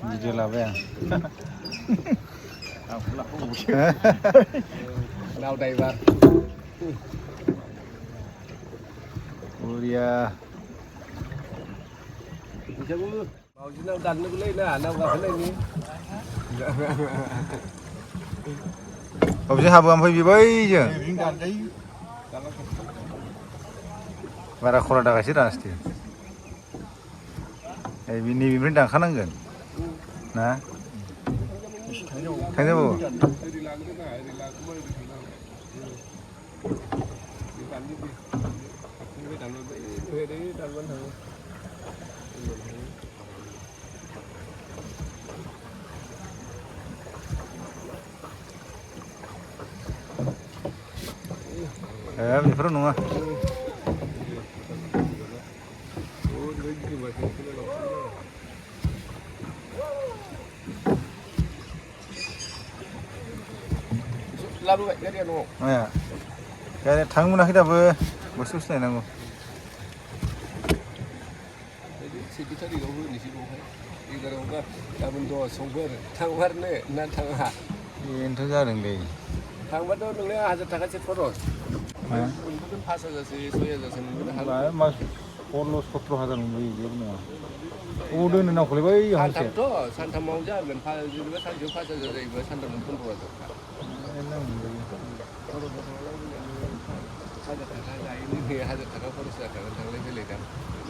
video लाबाय आं नाव ड्राइभार बरिया मावजिनाव दाननोबोलै ना नाव गाखोनायनि अबेजों हाबो ओमफ्राय बे बैजों बारा खरा दागायसो रासथे नैबेनिफ्रायनो दानखानांगोन ना थांजाबावो ओरै लांदोना ओरै लांखोबा ओरै थांनांगौ बे दानदो दे फारसेनिफ्राय दानबाय ओरै दानबानो थाङो बेफोराव नङा लाबोबाय गारिया न'आव माया गारिया थांनो मोनाखै दाबो बस्थु नायनांगौ सेथि थारिखआव होनोसै बावहाय 11 गाबोन 10 संफोर थांमारनो ना थाङा बेनोथ' जादोंलै थांबाथ' नोंनो 1000 थाखासो खरस मोनबोगोन 5000सो 6000सो मोनबोनो हागौ मास 16-17 हाजार मोनबोयो जेबो नङा अबाव दोनो नावखौलाय बै हालसे सानथामाव जागोन जेनेबा सानसेयाव 5000 जायोबा सानथामाव 15000 1000 थाखा जायो 1000 थाखा खरस जाखागोन थांलाय फैलाय दा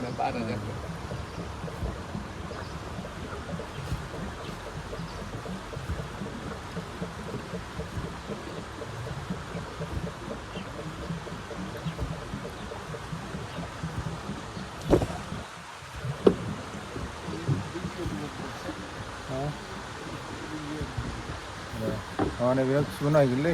ना बारा जाखो नैबेयाव खिबो नागिरलै